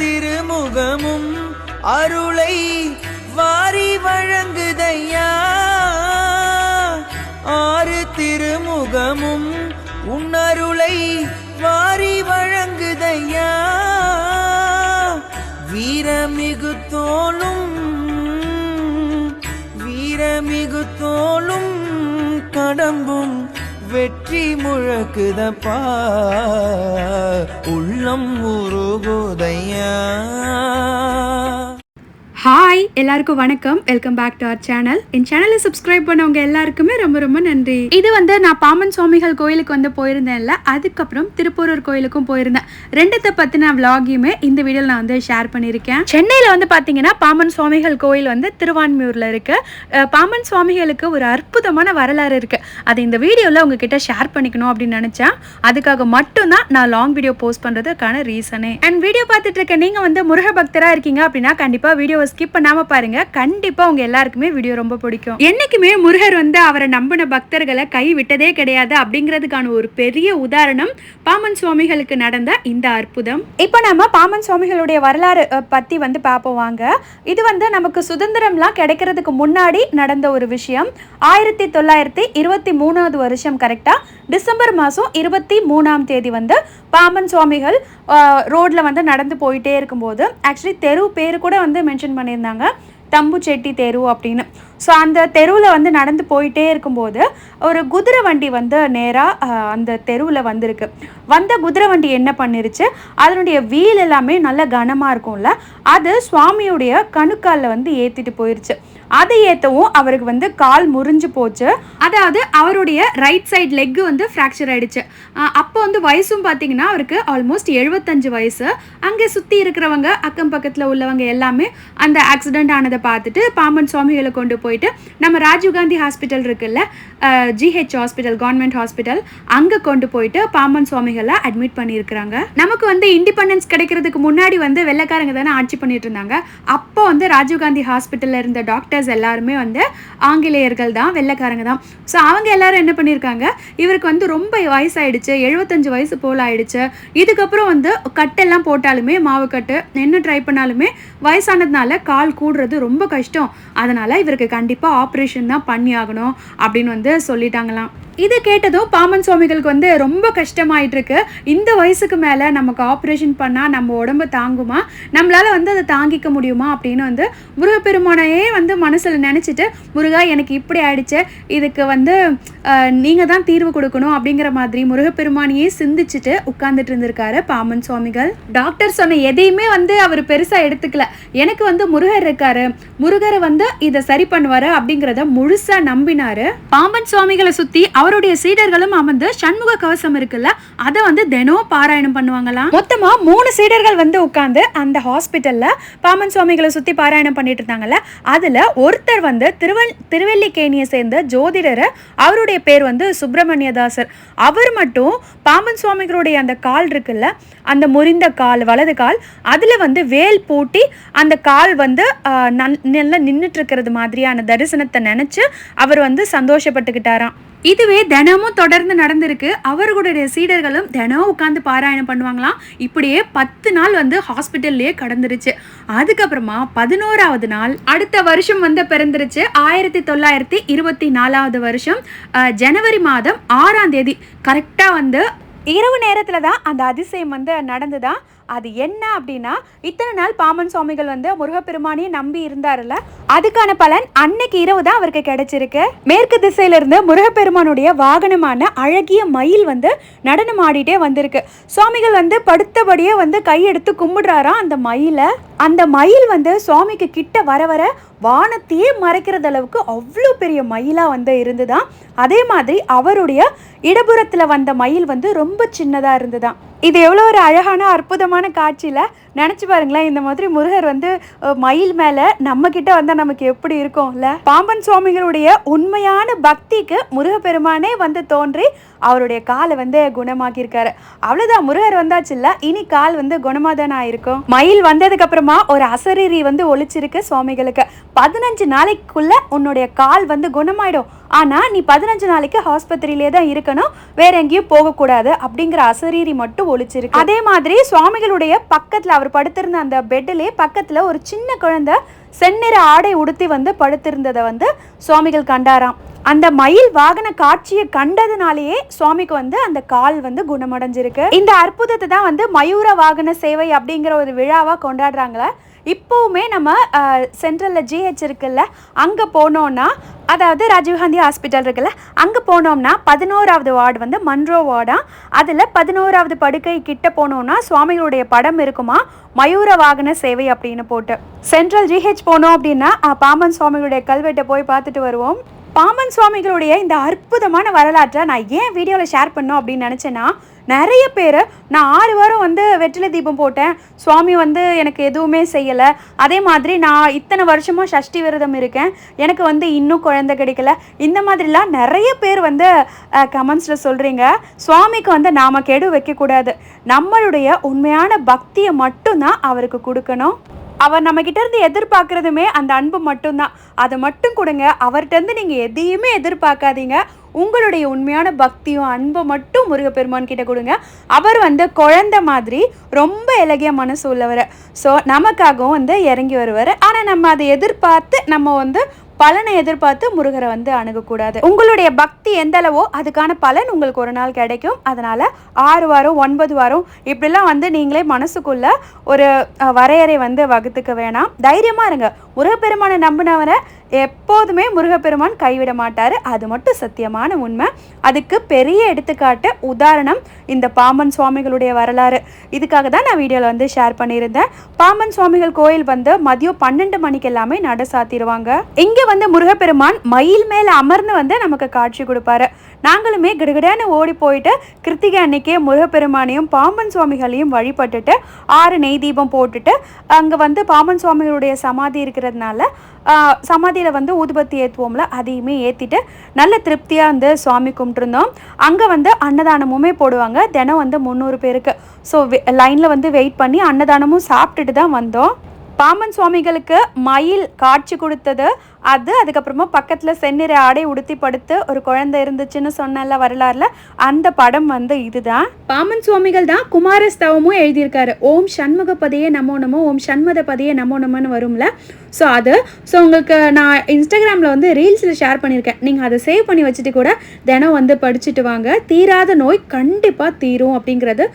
திருமுகமும் அருளை வாரி வழங்குதையா. ஆறு திருமுகமும் உன்னருளை வாரி வழங்குதையா. வீரமிகு தோளும் கடம்பும் வெற்றி முழக்குதப்பா, உள்ளம் உருகுதையா. ஹாய், எல்லாருக்கும் வணக்கம். Welcome back to our channel. என் சேனலை சப்ஸ்கிரைப் பண்ணவங்க எல்லாருக்குமே ரொம்ப ரொம்ப நன்றி. இது நான் பாமன் சுவாமிகள் கோயிலுக்கு போயிருந்தேன்ல, அதுக்கப்புறம் திருப்பூரூர் கோயிலுக்கும் போயிருந்தேன். ரெண்டுத்தை பற்றின விளாகையுமே இந்த வீடியோவில் நான் ஷேர் பண்ணியிருக்கேன். சென்னையில் பார்த்தீங்கன்னா பாமன் சுவாமிகள் கோயில் திருவான்மியூரில் இருக்கு. பாமன் சுவாமிகளுக்கு ஒரு அற்புதமான வரலாறு இருக்கு. அதை இந்த வீடியோவில் உங்ககிட்ட ஷேர் பண்ணிக்கணும் அப்படின்னு நினச்சேன். அதுக்காக மட்டும்தான் நான் லாங் வீடியோ போஸ்ட் பண்ணுறதுக்கான ரீசனே. அண்ட் வீடியோ பார்த்துட்டு இருக்க நீங்கள் முருக பக்தராக இருக்கீங்க அப்படின்னா கண்டிப்பாக வீடியோ ஸ்கிப் பண்ணாம பாருங்க. கண்டிப்பா உங்க எல்லாருக்குமே வீடியோ ரொம்ப பிடிக்கும். என்னைக்குமே முருகர் அவரை நம்பின பக்தர்களை கை விட்டதே கிடையாது அப்படிங்கிறதுக்கான ஒரு பெரிய உதாரணம் பாமன் சுவாமிகளுக்கு நடந்த இந்த அற்புதம். இப்போ நம்ம பாமன் சுவாமிகளுடைய வரலாறு பத்தி பார்ப்போம் வாங்க. இது நமக்கு சுதந்திரம்லாம் கிடைக்கிறதுக்கு முன்னாடி நடந்த ஒரு விஷயம். 1923 வருஷம் கரெக்டா டிசம்பர் மாதம் 23ஆம் தேதி பாமன் சுவாமிகள் ரோட்ல நடந்து போயிட்டே இருக்கும்போது, ஆக்சுவலி தெரு பேரு கூட மென்ஷன் பண்ணியிருந்தாங்க, தம்புச்செட்டி தெரு அப்படின்னு. ஸோ அந்த தெருவில் நடந்து போயிட்டே இருக்கும்போது ஒரு குதிரை வண்டி நேராக அந்த தெருவில் வந்திருக்கு. வந்த குதிரை வண்டி என்ன பண்ணிருச்சு, அதனுடைய வீல் எல்லாமே நல்ல கனமாக இருக்கும்ல, அது சுவாமியுடைய கணுக்காலில் ஏற்றிட்டு போயிருச்சு. அதை ஏற்றவும் அவருக்கு கால் முறிஞ்சு போச்சு. அதாவது அவருடைய ரைட் சைட் லெக்கு ஃப்ராக்சர் ஆயிடுச்சு. அப்போ வயசும் பார்த்தீங்கன்னா அவருக்கு ஆல்மோஸ்ட் 75 வயசு. அங்கே சுற்றி இருக்கிறவங்க அக்கம் பக்கத்தில் உள்ளவங்க எல்லாமே அந்த ஆக்சிடென்ட் ஆனதை பார்த்துட்டு பாமன் சுவாமிகளை கொண்டு போயிட்டு நம்ம ராஜீவ்காந்தி ஹாஸ்பிட்டல் இருக்குல்ல, GH ஹாஸ்பிட்டல், கவர்மெண்ட் ஹாஸ்பிட்டல், அங்கே கொண்டு போயிட்டு பாமன் சுவாமிகளை அட்மிட் பண்ணியிருக்கிறாங்க. நமக்கு இண்டிபெண்டன்ஸ் கிடைக்கிறதுக்கு முன்னாடி வெள்ளைக்காரங்க தானே ஆட்சி பண்ணிட்டு இருந்தாங்க. அப்போ ராஜீவ்காந்தி ஹாஸ்பிட்டலில் இருந்த டாக்டர்ஸ் எல்லாருமே ஆங்கிலேயர்கள் தான், வெள்ளைக்காரங்க தான். ஸோ அவங்க எல்லாரும் என்ன பண்ணியிருக்காங்க, இவருக்கு ரொம்ப வயசாயிடுச்சு, 75 வயசு போல் ஆயிடுச்சு. இதுக்கப்புறம் கட்டெல்லாம் போட்டாலுமே, மாவு கட்டு என்ன ட்ரை பண்ணாலுமே வயசானதுனால கால் கூடுறது ரொம்ப கஷ்டம். அதனால இவருக்கு கண்டிப்பாக ஆப்ரேஷன் தான் பண்ணி ஆகணும் அப்படின்னு சொல்லிட்டாங்களாம். இது கேட்டதும் பாமன் சுவாமிகளுக்கு ரொம்ப கஷ்டமாயிட்டு இருக்கு. இந்த வயசுக்கு மேலே நமக்கு ஆப்ரேஷன் பண்ணால் நம்ம உடம்பு தாங்குமா, நம்மளால் அதை தாங்கிக்க முடியுமா அப்படின்னு முருகப்பெருமானையே மனசில் நினச்சிட்டு, முருகா எனக்கு இப்படி ஆயிடுச்சு, இதுக்கு நீங்கள் தான் தீர்வு கொடுக்கணும் அப்படிங்கிற மாதிரி முருகப்பெருமானையே சிந்திச்சுட்டு உட்கார்ந்துட்டு இருந்திருக்காரு பாமன் சுவாமிகள். டாக்டர் சொன்ன எதையுமே அவர் பெருசாக எடுத்துக்கல. எனக்கு முருகர் இருக்காரு, முருகரை இதை சரி பண்ணுவாரு அப்படிங்கிறத முழுசா நம்பினாரு. பாமன் சுவாமிகளை சுற்றி அவருடைய சீடர்களும் சண்முக கவசம் இருக்குல்ல, அதை தினம் பாராயணம் பண்ணுவாங்களாம். மொத்தமா 3 சீடர்கள் உட்கார்ந்து அந்த ஹாஸ்பிட்டல்ல பாமன் சுவாமிகளை சுத்தி பாராயணம் பண்ணிட்டு இருந்தாங்கல்ல, அதுல ஒருத்தர் திருவல்லிக்கேணியை சேர்ந்த ஜோதிடர், அவருடைய பேர் சுப்பிரமணியதாசர். அவர் மட்டும் பாமன் சுவாமிகளுடைய அந்த கால் இருக்குல்ல, அந்த முறிந்த கால், வலது கால், அதுல வேல் பூட்டி அந்த கால் நல்லா நின்றுட்டு இருக்கிறது மாதிரியான தரிசனத்தை நினைச்சு அவர் சந்தோஷப்பட்டுக்கிட்டாராம். இதுவே தினமும் தொடர்ந்து நடந்திருக்கு. அவர்களுடைய சீடர்களும் தினம் உட்காந்து பாராயணம் பண்ணுவாங்களாம். இப்படியே 10 நாள் ஹாஸ்பிட்டல்லையே கடந்துருச்சு. அதுக்கப்புறமா 11ஆவது நாள் அடுத்த வருஷம் பிறந்துருச்சு. 1924 வருஷம் ஜனவரி மாதம் 6ஆம் தேதி கரெக்டா இரவு நேரத்தில் தான் அந்த அதிசயம் நடந்துதான். அது என்ன அப்படின்னா, இத்தனை நாள் பாமன் சுவாமிகள் முருகப்பெருமானையே நம்பி இருந்தாருல்ல, அதுக்கான பலன் அன்னைக்கு இரவு தான் அவருக்கு கிடைச்சிருக்கு. மேற்கு திசையில இருந்து முருகப்பெருமானுடைய வாகனமான அழகிய மயில் நடனம் ஆடிட்டே வந்திருக்கு. சுவாமிகள் படுத்தபடியே கையெடுத்து கும்பிடுறாராம் அந்த மயில. அந்த மயில் சுவாமிக்கு கிட்ட வர வர வானத்தையே மறைக்கிறது அளவுக்கு அவ்வளோ பெரிய மயிலா இருந்துதான். அதே மாதிரி அவருடைய இடப்புறத்துல வந்த மயில் ரொம்ப சின்னதா இருந்துதான். இது எவ்வளோ ஒரு அழகான அற்புதமான காட்சியில நினைச்சு பாருங்களேன். இந்த மாதிரி முருகர் மயில் மேல நம்ம கிட்ட நமக்கு எப்படி இருக்கும்ல. பாம்பன் சுவாமிகளுடைய உண்மையான பக்திக்கு முருகப்பெருமானே தோன்றி அவருடைய காலை வந்து குணமாக்கியிருக்காரு. அவ்வளோதான், முருகர் வந்தாச்சு இல்லை, இனி கால் வந்து குணமாக தானே ஆயிருக்கும். மயில் வந்ததுக்கு அப்புறமா ஒரு அசரீரி வந்து ஒழிச்சிருக்கு சுவாமிகளுக்கு. 15 நாளைக்குள்ள உன்னுடைய கால் வந்து குணமாயிடும், ஆனால் நீ 15 நாளைக்கு ஆஸ்பத்திரியிலே தான் இருக்கணும், வேற எங்கேயும் போகக்கூடாது அப்படிங்கிற அசரீரி மட்டும் ஒழிச்சிருக்கு. அதே மாதிரி சுவாமிகளுடைய பக்கத்தில் அவர் படுத்திருந்த அந்த பெட்டிலே பக்கத்தில் ஒரு சின்ன குழந்தை செந்நிற ஆடை உடுத்தி வந்து படுத்திருந்ததை வந்து சுவாமிகள் கண்டாராம். அந்த மயில் வாகன காட்சியை கண்டதுனாலேயே சுவாமிக்கு வந்து அந்த கால் வந்து குணமடைஞ்சிருக்கு. இந்த அற்புதத்தை தான் வந்து மயூர வாகன சேவை அப்படிங்கிற ஒரு விழாவாக கொண்டாடுறாங்களே. இப்போவுமே நம்ம சென்ட்ரலில் ஜிஹெச் இருக்குல்ல, அங்கே போனோன்னா, அதாவது ராஜீவ்காந்தி ஹாஸ்பிட்டல் இருக்குல்ல, அங்கே போனோம்னா 11வது வார்டு வந்து மன்ரோ வார்டா. அதில் 11வது படுக்கை கிட்ட போனோம்னா சுவாமிகளுடைய படம் இருக்குமா, மயூர வாகன சேவை அப்படின்னு போட்டு. சென்ட்ரல் ஜிஹெச் போனோம் அப்படின்னா பாம்பன் சுவாமிகளுடைய கல்வெட்டை போய் பார்த்துட்டு வருவோம். பாம்பன் சுவாமிகளுடைய இந்த அற்புதமான வரலாற்றை நான் ஏன் வீடியோவில் ஷேர் பண்ணோம் அப்படின்னு நினச்சேன்னா, நிறைய பேர் நான் 6 வாரம் வந்து வெற்றிலை தீபம் போட்டேன், சுவாமி வந்து எனக்கு எதுவுமே செய்யலை, அதே மாதிரி நான் இத்தனை வருஷமாக சஷ்டி விரதம் இருக்கேன், எனக்கு வந்து இன்னும் குழந்தை கிடைக்கல, இந்த மாதிரிலாம் நிறைய பேர் வந்து கமெண்ட்ஸில் சொல்கிறீங்க. சுவாமிக்கு வந்து நாம் கெடு வைக்கக்கூடாது, நம்மளுடைய உண்மையான பக்தியை மட்டும்தான் அவருக்கு கொடுக்கணும். அவர் நம்மக்கிட்ட இருந்து எதிர்பார்க்குறதுமே அந்த அன்பு மட்டும்தான், அதை மட்டும் கொடுங்க. அவர்கிட்டருந்து நீங்கள் எதையுமே எதிர்பார்க்காதீங்க, உங்களுடைய உண்மையான பக்தியும் அன்பை மட்டும் முருகப்பெருமான் கிட்ட கொடுங்க. அவர் வந்து குழந்தை மாதிரி ரொம்ப இலகிய மனசு உள்ளவர். ஸோ நமக்காகவும் வந்து இறங்கி வருவார். ஆனால் நம்ம அதை எதிர்பார்த்து நம்ம வந்து பலனை எதிர்பார்த்து முருகரை வந்து அணுகக்கூடாது. உங்களுடைய பக்தி எந்த அளவோ அதுக்கான பலன் உங்களுக்கு ஒரு நாள் கிடைக்கும். அதனால் 6 வாரம் 9 வாரம் இப்படிலாம் வந்து நீங்களே மனசுக்குள்ள ஒரு வரையறை வந்து வகுத்துக்க வேணாம். தைரியமாக இருங்க. முருகப்பெருமானை நம்பினவரை எப்போதுமே முருகப்பெருமான் கைவிட மாட்டார், அது மட்டும் சத்தியமான உண்மை. அதுக்கு பெரிய எடுத்துக்காட்டு உதாரணம் இந்த பாம்பன் சுவாமிகளுடைய வரலாறு. இதுக்காக தான் நான் வீடியோவில் வந்து ஷேர் பண்ணியிருந்தேன். பாம்பன் சுவாமிகள் கோயில் வந்து மதியம் 12 மணிக்கு எல்லாமே நட சாத்திடுவாங்க. இங்கே வந்து முருகப்பெருமான் மயில் மேலே அமர்ந்து வந்து நமக்கு காட்சி கொடுப்பாரு. நாங்களுமே கிடுகிடான்னு ஓடி போயிட்டு கிருத்திகை அன்னைக்கே முருகப்பெருமானையும் பாம்பன் சுவாமிகளையும் வழிபட்டுட்டு 6 நெய் தீபம் போட்டுட்டு அங்கே வந்து பாம்பன் சுவாமிகளுடைய சமாதி இருக்கிறதுனால சமாதியில் வந்து ஊதுபத்தி ஏற்றுவோம்ல, அதையுமே ஏற்றிட்டு நல்ல திருப்தியாக வந்து சுவாமி கும்பிட்டுருந்தோம். அங்கே வந்து அன்னதானமுமே போடுவாங்க, தினம் வந்து 300 பேருக்கு. ஸோ லைனில் வந்து வெயிட் பண்ணி அன்னதானமும் சாப்பிட்டுட்டு தான் வந்தோம். பாம்பன் சுவாமிகளுக்கு மயில் காட்சி கொடுத்தது அது, அதுக்கப்புறமா பக்கத்தில் செந்நிற ஆடை உடுத்தி படுத்து ஒரு குழந்தை இருந்துச்சுன்னு சொன்னல வரலாறுல, அந்த படம் வந்து இதுதான். பாம்பன் சுவாமிகள் தான் குமாரஸ்தவமும் எழுதியிருக்காரு. ஓம் சண்முகபதியே நமோ நமோ, ஓம் சண்மதபதியே நமோ நமன்னு வரும்ல. ஸோ அது உங்களுக்கு நான் இன்ஸ்டாகிராமில் வந்து ரீல்ஸில் ஷேர் பண்ணியிருக்கேன். நீங்கள் அதை சேவ் பண்ணி வச்சுட்டு கூட தினம் வந்து படிச்சுட்டு வாங்க. தீராத நோய் கண்டிப்பாக தீரும் அப்படிங்கிறது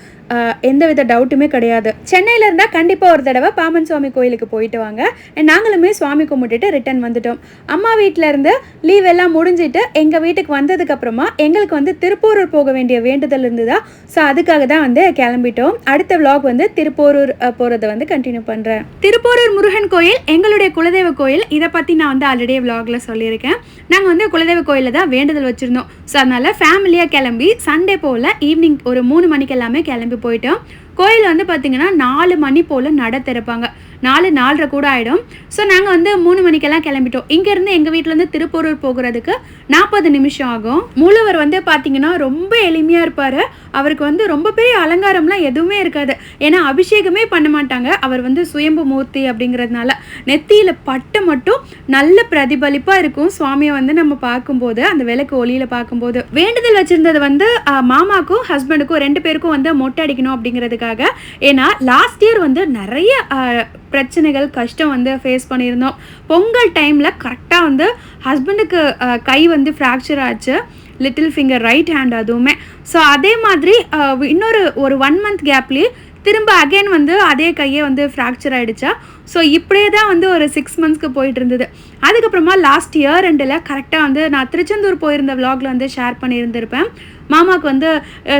எந்தவித டவுட்டுமே கிடையாது. சென்னையில் இருந்தால் கண்டிப்பாக ஒரு தடவை பாம்பன் சுவாமி கோயிலுக்கு போயிட்டு வாங்க. நாங்களுமே சுவாமி கும்பிட்டுட்டு ரிட்டர்ன் வந்துட்டோம். அம்மா வீட்டில் இருந்து லீவ் எல்லாம் முடிஞ்சிட்டு எங்கள் வீட்டுக்கு வந்ததுக்கப்புறமா எங்களுக்கு வந்து திருப்போரூர் போக வேண்டிய வேண்டுதல் இருந்ததா. ஸோ அதுக்காக தான் வந்து கிளம்பிட்டோம். அடுத்த விளாக் வந்து திருப்போரூர் போகிறத வந்து கண்டினியூ பண்ணுறேன். திருப்போரூர் முருகன் கோயில் எங்களுடைய குலதெய்வ கோயில். இதை பற்றி நான் வந்து ஆல்ரெடி விளாகில் சொல்லியிருக்கேன். நாங்கள் வந்து குலதெய்வ கோயிலில் தான் வேண்டுதல் வச்சுருந்தோம். ஸோ அதனால் ஃபேமிலியாக கிளம்பி சண்டே போல் ஈவினிங் ஒரு 3 மணிக்கு எல்லாமே கிளம்பி போயிட்டோம். கோயில் வந்து பார்த்திங்கன்னா 4 மணி போல் நட திறப்பாங்க, 4-4:30 கூட ஆகிடும். ஸோ நாங்கள் வந்து 3 மணிக்கெல்லாம் கிளம்பிட்டோம். இங்கேருந்து எங்கள் வீட்டிலேருந்து திருப்போரூர் போகிறதுக்கு 40 நிமிஷம் ஆகும். மூலவர் வந்து பார்த்திங்கன்னா ரொம்ப எளிமையாக இருப்பார். அவருக்கு வந்து ரொம்ப பெரிய அலங்காரம்லாம் எதுவுமே இருக்காது, ஏன்னா அபிஷேகமே பண்ண மாட்டாங்க. அவர் வந்து சுயம்பு மூர்த்தி அப்படிங்கிறதுனால நெத்தியில் பட்டு மட்டும் நல்ல பிரதிபலிப்பாக இருக்கும். சுவாமியை வந்து நம்ம பார்க்கும்போது அந்த விளக்கு ஒளியில் பார்க்கும்போது வேண்டுதல் வச்சுருந்தது வந்து மாமாக்கும் ஹஸ்பண்டுக்கும் 2 பேருக்கும் வந்து மொட்டை அடிக்கணும் அப்படிங்கிறதுக்காக. ஏன்னா லாஸ்ட் இயர் வந்து நிறைய பிரச்சனைகள் கஷ்டம் வந்து ஃபேஸ் பண்ணியிருந்தோம். பொங்கல் டைமில் கரெக்டாக வந்து ஹஸ்பண்டுக்கு கை வந்து ஃப்ராக்சர் ஆச்சு, லிட்டில் ஃபிங்கர் ரைட் ஹேண்ட் அதுவுமே. ஸோ அதே மாதிரி இன்னொரு ஒரு 1 மந்த் கேப்லேயே திரும்ப அகைன் வந்து அதே கையே வந்து ஃப்ராக்சர் ஆகிடுச்சா. ஸோ இப்படியே தான் வந்து ஒரு 6 மந்த்ஸ்க்கு போயிட்டு இருந்தது. அதுக்கப்புறமா லாஸ்ட் இயர் ரெண்டில் கரெக்டாக வந்து நான் திருச்செந்தூர் போயிருந்த விலாகில் வந்து ஷேர் பண்ணியிருந்திருப்பேன். மாமாவுக்கு வந்து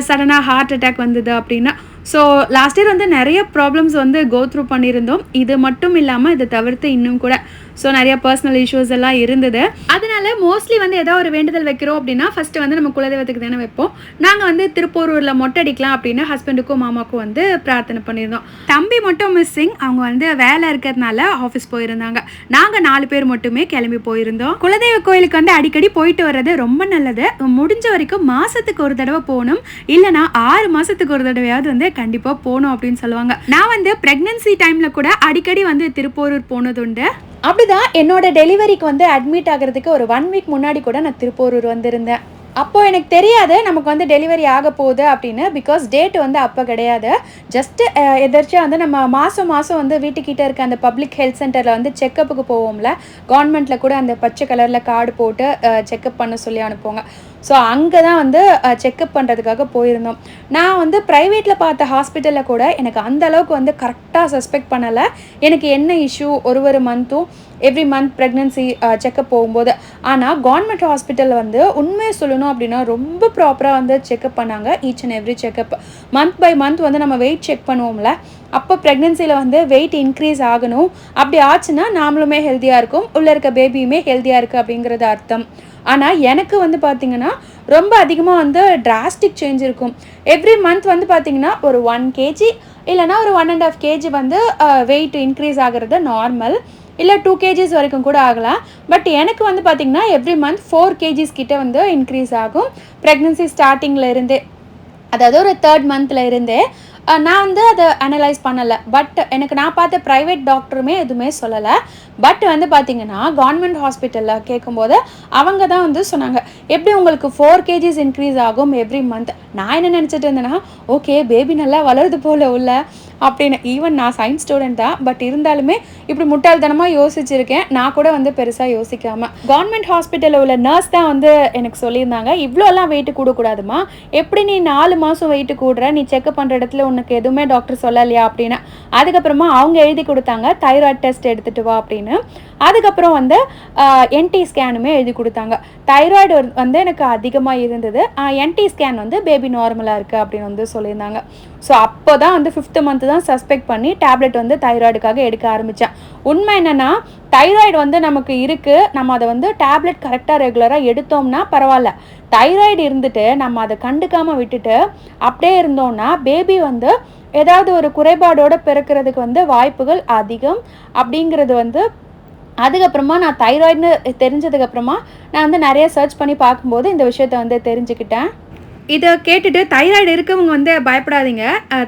சடனாக ஹார்ட் அட்டாக் வந்தது அப்படின்னா. ஸோ லாஸ்ட் இயர் வந்து நிறைய ப்ராப்ளம்ஸ் வந்து கோ த்ரூ பண்ணியிருந்தோம். இது மட்டும் இல்லாமல் இதை தவிர்த்து இன்னும் கூட. ஸோ நிறைய பர்சனல் இஷ்யூஸ் எல்லாம் இருந்தது. அதனால மோஸ்ட்லி வந்து ஏதாவது ஒரு வேண்டுதல் வைக்கிறோம் அப்படின்னா ஃபஸ்ட்டு வந்து நம்ம குலதெய்வத்துக்கு தானே வைப்போம். நாங்கள் வந்து திருப்பூரூரில் மொட்டை அடிக்கலாம் அப்படின்னு ஹஸ்பண்டுக்கும் மாமாவுக்கும் வந்து பிரார்த்தனை பண்ணியிருந்தோம். தம்பி மட்டும் மிஸ்ஸிங். அவங்க வந்து வேலை இருக்கிறதுனால ஆஃபீஸ் போயிருந்தாங்க. நாங்கள் 4 பேர் மட்டுமே கிளம்பி போயிருந்தோம். குலதெய்வ கோயிலுக்கு வந்து அடிக்கடி போயிட்டு வர்றது ரொம்ப நல்லது. முடிஞ்ச வரைக்கும் மாதத்துக்கு ஒரு தடவை போகணும், இல்லைனா 6 மாதத்துக்கு ஒரு தடவையாவது வந்து கண்டிப்பாக போகணும் அப்படின்னு சொல்லுவாங்க. நான் வந்து ப்ரெக்னன்சி டைமில் கூட அடிக்கடி வந்து திருப்பூரூர் போனது உண்டு. அப்படிதான் என்னோட டெலிவரிக்கு வந்து அட்மிட் ஆகிறதுக்கு ஒரு 1 வீக் முன்னாடி கூட நான் திருப்பூரூர் வந்திருந்தேன். அப்போது எனக்கு தெரியாது நமக்கு வந்து டெலிவரி ஆக போகுது அப்படின்னு. பிகாஸ் டேட் வந்து அப்போ கிடையாது. ஜஸ்ட்டு எதர்ச்சியாக வந்து நம்ம மாதம் வந்து வீட்டுக்கிட்ட இருக்க அந்த பப்ளிக் ஹெல்த் சென்டரில் வந்து செக்கப்புக்கு போவோம்ல, கவர்மெண்ட்டில் கூட அந்த பச்சை கலரில் கார்டு போட்டு செக்கப் பண்ண சொல்லி அனுப்புவாங்க. ஸோ அங்கே தான் வந்து செக்கப் பண்ணுறதுக்காக போயிருந்தோம். நான் வந்து ப்ரைவேட்டில் பார்த்த ஹாஸ்பிட்டலில் கூட எனக்கு அந்தளவுக்கு வந்து கரெக்டாக சஸ்பெக்ட் பண்ணலை எனக்கு என்ன இஷ்யூ ஒரு மந்த்தும் எவ்ரி மந்த் ப்ரெக்னன்சி செக்கப் போகும்போது. ஆனால் கவர்மெண்ட் ஹாஸ்பிட்டலில் வந்து உண்மையை சொல்லணும் அப்படின்னா ரொம்ப ப்ராப்பராக வந்து செக்கப் பண்ணாங்க. Each and every checkup month by month வந்து நம்ம வெயிட் செக் பண்ணுவோம்ல, அப்போ ப்ரெக்னன்சியில் வந்து வெயிட் இன்க்ரீஸ் ஆகணும். அப்படி ஆச்சுன்னா நாமளுமே ஹெல்த்தியாக இருக்கும், உள்ளே இருக்க பேபியுமே ஹெல்த்தியாக இருக்குது அப்படிங்கிறது அர்த்தம். ஆனால் எனக்கு வந்து பார்த்திங்கன்னா ரொம்ப அதிகமாக வந்து டிராஸ்டிக் சேஞ்ச் இருக்கும். எவ்ரி மந்த் வந்து பார்த்திங்கன்னா ஒரு 1 kg இல்லைனா ஒரு 1.5 kg வந்து வெயிட் இன்க்ரீஸ் ஆகிறது நார்மல். இல்லை 2 kgs வரைக்கும் கூட ஆகலாம். பட் எனக்கு வந்து பார்த்திங்கன்னா எவ்ரி மந்த் 4 kgs கிட்ட வந்து இன்க்ரீஸ் ஆகும் ப்ரெக்னன்சி ஸ்டார்டிங்கில் இருந்தே. அதாவது ஒரு 3rd மந்தில் இருந்தே. நான் வந்து அதை அனலைஸ் பண்ணலை. பட் எனக்கு நான் பார்த்த ப்ரைவேட் டாக்டருமே எதுவுமே சொல்லலை. பட் வந்து பார்த்திங்கன்னா கவர்மெண்ட் ஹாஸ்பிட்டலில் கேட்கும்போது அவங்க தான் வந்து சொன்னாங்க, எப்படி உங்களுக்கு 4 kgs இன்க்ரீஸ் ஆகும் எவ்ரி மந்த். நான் என்ன நினச்சிட்டு இருந்தேன்னா, ஓகே பேபி நல்லா வளருது போல் உள்ள அப்படின்னு. ஈவன் நான் சயின்ஸ் ஸ்டூடெண்ட் தான், பட் இருந்தாலுமே இப்படி முட்டாள்தனமாக யோசிச்சிருக்கேன். நான் கூட வந்து பெருசாக யோசிக்காமல். கவர்மெண்ட் ஹாஸ்பிட்டலில் உள்ள நர்ஸ் தான் வந்து எனக்கு சொல்லியிருந்தாங்க, இவ்வளோலாம் வெயிட்டு கூடக்கூடாதுமா, எப்படி நீ 4 மாதம் வெயிட்டு கூடுற, நீ செக்அப் பண்ணுற இடத்துல உனக்கு எதுவுமே டாக்டர் சொல்லலையா அப்படின்னு. அதுக்கப்புறமா அவங்க எழுதி கொடுத்தாங்க தைராய்டு டெஸ்ட் எடுத்துகிட்டு வா அப்படின்னு. அதுக்கப்புறம் வந்து என்டி ஸ்கேனுமே எழுதி கொடுத்தாங்க. தைராய்டு வந்து எனக்கு அதிகமாக இருந்தது, என்டி ஸ்கேன் வந்து பேபி நார்மலாக இருக்குது அப்படின்னு வந்து சொல்லியிருந்தாங்க. ஸோ அப்போ தான் வந்து 5th மந்த் தான் சஸ்பெக்ட் பண்ணி டேப்லெட் வந்து தைராய்டுக்காக எடுக்க ஆரம்பித்தேன். உண்மை என்னென்னா தைராய்டு வந்து நமக்கு இருக்குது, நம்ம அதை வந்து டேப்லெட் கரெக்டாக ரெகுலராக எடுத்தோம்னா பரவாயில்ல. தைராய்டு இருந்துட்டு நம்ம அதை கண்டுக்காமல் விட்டுட்டு அப்படியே இருந்தோம்னா பேபி வந்து ஏதாவது ஒரு குறைபாடோடு பிறக்கிறதுக்கு வந்து வாய்ப்புகள் அதிகம் அப்படிங்கிறது வந்து. அதுக்கப்புறமா நான் தைராய்டுன்னு தெரிஞ்சதுக்கப்புறமா நான் வந்து நிறைய சர்ச் பண்ணி பார்க்கும்போது இந்த விஷயத்த வந்து தெரிஞ்சுக்கிட்டேன். இதை கேட்டுட்டு தைராய்டு இருக்கவங்க வந்து பயப்படாதீங்க.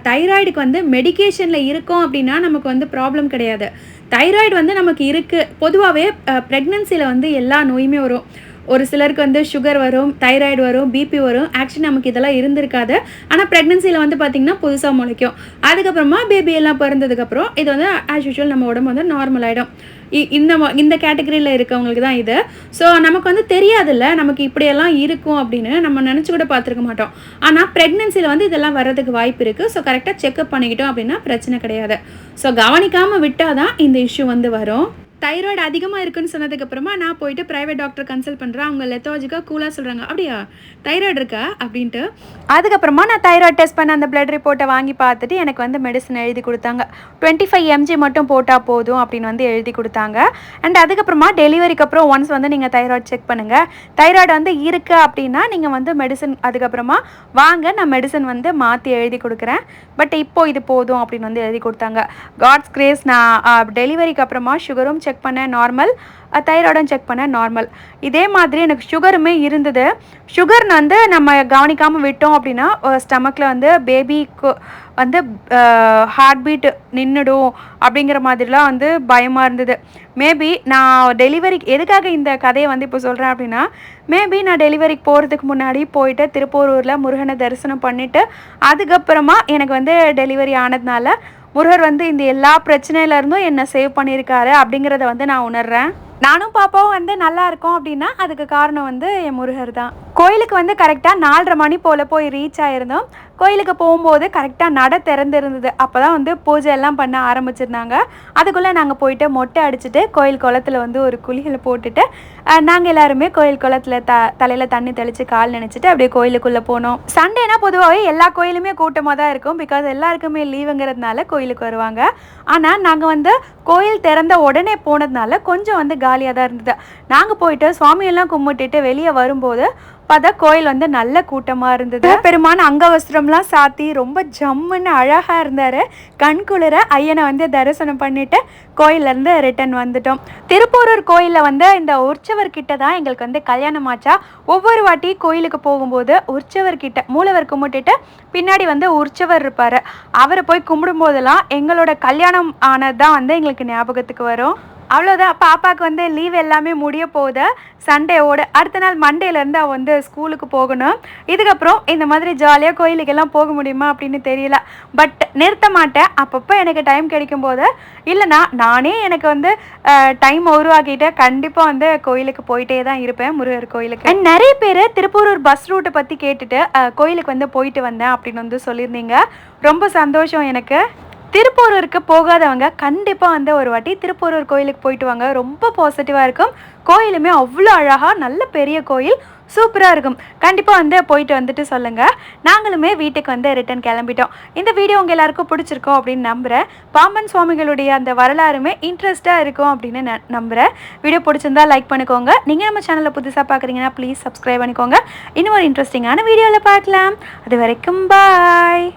தைராய்டுக்கு வந்து மெடிக்கேஷனில் இருக்கோம் அப்படின்னா நமக்கு வந்து ப்ராப்ளம் கிடையாது. தைராய்டு வந்து நமக்கு இருக்குது. பொதுவாகவே ப்ரெக்னன்சியில் வந்து எல்லா நோயுமே வரும். ஒரு சிலருக்கு வந்து சுகர் வரும், தைராய்டு வரும், பிபி வரும். ஆக்சுவலி நமக்கு இதெல்லாம் இருந்திருக்காது. ஆனால் ப்ரெக்னன்சியில் வந்து பார்த்திங்கன்னா புதுசாக முளைக்கும். அதுக்கப்புறமா பேபி எல்லாம் பிறந்ததுக்கப்புறம் இது வந்து ஆஸ் யூஷுவல் நம்ம உடம்பு வந்து நார்மல் ஆகிடும். இந்த கேட்டகரியில் இருக்கவங்களுக்கு தான் இது. ஸோ நமக்கு வந்து தெரியாதுல்ல நமக்கு இப்படியெல்லாம் இருக்கும் அப்படின்னு நம்ம நினச்சி கூட பார்த்துருக்க மாட்டோம். ஆனால் ப்ரெக்னன்சியில் வந்து இதெல்லாம் வர்றதுக்கு வாய்ப்பு இருக்குது. ஸோ கரெக்டாக செக்அப் பண்ணிக்கிட்டோம் அப்படின்னா பிரச்சனை கிடையாது. ஸோ கவனிக்காமல் விட்டால் தான் இந்த இஷ்யூ வந்து வரும். தைராய்டு அதிகமாக இருக்குன்னு சொன்னதுக்கப்புறமா நான் போயிட்டு ப்ரைவேட் டாக்டர் கன்சல்ட் பண்ணுறேன். அவங்க லெத்தாஜிக்காக கூலாக சொல்கிறாங்க, அப்படியா தைராய்டு இருக்கா அப்படின்ட்டு. அதுக்கப்புறமா நான் தைராய்டு டெஸ்ட் பண்ண அந்த பிளட் ரிப்போர்ட்டை வாங்கி பார்த்துட்டு எனக்கு வந்து மெடிசன் எழுதி கொடுத்தாங்க. 25 mg மட்டும் போட்டால் போதும் அப்படின்னு வந்து எழுதி கொடுத்தாங்க. அண்ட் அதுக்கப்புறமா டெலிவரிக்கு அப்புறம் ஒன்ஸ் வந்து நீங்கள் தைராய்டு செக் பண்ணுங்கள். தைராய்டு வந்து இருக்குது அப்படின்னா நீங்கள் வந்து மெடிசன் அதுக்கப்புறமா வாங்க, நான் மெடிசன் வந்து மாற்றி எழுதி கொடுக்குறேன். பட் இப்போது இது போதும் அப்படின்னு வந்து எழுதி கொடுத்தாங்க. God's grace. நான் டெலிவரிக்கு அப்புறமா சுகரும் செக் பண்ணேன் நார்மல், தைராய்டும் செக் பண்ணேன் நார்மல். இதே மாதிரி எனக்கு சுகருமே இருந்தது. சுகர் வந்து நம்ம கவனிக்காமல் விட்டோம் அப்படின்னா ஸ்டமக்கில் வந்து பேபிக்கு வந்து ஹார்ட் பீட் நின்றுடும் அப்படிங்கிற மாதிரிலாம் வந்து பயமாக இருந்தது. மேபி நான் டெலிவரிக்கு எதுக்காக இந்த கதையை வந்து இப்போ சொல்கிறேன் அப்படின்னா, மேபி நான் டெலிவரிக்கு போகிறதுக்கு முன்னாடி போயிட்டு திருப்பூரூரில் முருகனை தரிசனம் பண்ணிவிட்டு அதுக்கப்புறமா எனக்கு வந்து டெலிவரி ஆனதுனால முருகர் வந்து இந்த எல்லா பிரச்சனையிலேருந்தும் என்னை சேவ் பண்ணியிருக்காரு அப்படிங்கிறத வந்து நான் உணர்றேன். நானும் பாப்பாவும் வந்து நல்லா இருக்கோம் அப்படின்னா அதுக்கு காரணம் வந்து என் முருகர் தான். கோயிலுக்கு வந்து கரெக்டாக 4:30 மணி போல் போய் ரீச் ஆகிருந்தோம். கோயிலுக்கு போகும்போது கரெக்டாக நட திறந்துருந்தது. அப்போ தான் வந்து பூஜை எல்லாம் பண்ண ஆரம்பிச்சிருந்தாங்க. அதுக்குள்ளே நாங்கள் போயிட்டு மொட்டை அடிச்சுட்டு கோயில் குளத்தில் வந்து ஒரு குளிகளை போட்டுட்டு நாங்கள் எல்லாருமே கோயில் குளத்தில் தலையில் தண்ணி தெளித்து கால் நினச்சிட்டு அப்படியே கோயிலுக்குள்ளே போனோம். சண்டேனா பொதுவாகவே எல்லா கோயிலுமே கூட்டமாக தான் இருக்கும். பிகாஸ் எல்லாருக்குமே லீவுங்கிறதுனால கோயிலுக்கு வருவாங்க. ஆனால் நாங்கள் வந்து கோயில் திறந்த உடனே போனதுனால கொஞ்சம் வந்து காலியாக தான் இருந்தது. நாங்கள் போயிட்டு சுவாமியெல்லாம் கும்பிட்டுட்டு வெளியே வரும்போது பார்த்தா கோயில் வந்து நல்ல கூட்டமாக இருந்தது. பெருமான அங்கவஸ்திரம்லாம் சாத்தி ரொம்ப ஜம்முன்னு அழகாக இருந்தார். கண்குளிர ஐயனை வந்து தரிசனம் பண்ணிட்டு கோயிலேருந்து ரிட்டன் வந்துட்டோம். திருப்பூரூர் கோயிலில் வந்து இந்த உற்சவர்கிட்ட தான் எங்களுக்கு வந்து கல்யாணம் ஆச்சா. ஒவ்வொரு வாட்டி கோயிலுக்கு போகும்போது உற்சவர்கிட்ட மூலவர் கும்பிட்டுட்டு பின்னாடி வந்து உற்சவர் இருப்பார். அவரை போய் கும்பிடும்போதெல்லாம் எங்களோட கல்யாணம் ஆனது தான் வந்து எங்களுக்கு ஞாபகத்துக்கு வரும். அவ்வளோதான். பாப்பாவுக்கு வந்து லீவ் எல்லாமே முடிய போகுது. சண்டேவோட அடுத்த நாள் மண்டேலேருந்து அவள் வந்து ஸ்கூலுக்கு போகணும். இதுக்கப்புறம் இந்த மாதிரி ஜாலியாக கோயிலுக்கெல்லாம் போக முடியுமா அப்படின்னு தெரியல. பட் நிறுத்த மாட்டேன். அப்பப்போ எனக்கு டைம் கிடைக்கும் போது இல்லைனா நானே எனக்கு வந்து டைம் உருவாக்கிட்டு கண்டிப்பாக வந்து கோயிலுக்கு போயிட்டே தான் இருப்பேன், முருகர் கோயிலுக்கு. அண்ட் நிறைய பேர் திருப்பூரூர் பஸ் ரூட்டை பற்றி கேட்டுட்டு கோயிலுக்கு வந்து போயிட்டு வந்தேன் அப்படின்னு வந்து சொல்லியிருந்தீங்க. ரொம்ப சந்தோஷம் எனக்கு. திருப்பூரூருக்கு போகாதவங்க கண்டிப்பாக வந்து ஒரு வாட்டி திருப்பூரூர் கோயிலுக்கு போயிட்டு வாங்க. ரொம்ப பாசிட்டிவாக இருக்கும். கோயிலுமே அவ்வளோ அழகாக நல்ல பெரிய கோயில், சூப்பராக இருக்கும். கண்டிப்பாக வந்து போயிட்டு வந்துட்டு சொல்லுங்கள். நாங்களுமே வீட்டுக்கு வந்து ரிட்டன் கிளம்பிட்டோம். இந்த வீடியோ உங்கள் எல்லாருக்கும் பிடிச்சிருக்கோம் அப்படின்னு நம்புகிறேன். பாம்பன் சுவாமிகளுடைய அந்த வரலாறுமே இன்ட்ரெஸ்ட்டாக இருக்கும் அப்படின்னு நம்புகிறேன். வீடியோ பிடிச்சிருந்தா லைக் பண்ணிக்கோங்க. நீங்கள் நம்ம சேனலில் புதுசாக பார்க்குறீங்கன்னா ப்ளீஸ் சப்ஸ்கிரைப் பண்ணிக்கோங்க. இன்னும் ஒரு இன்ட்ரெஸ்டிங்கான வீடியோவில் பார்க்கலாம். அது வரைக்கும் பாய்.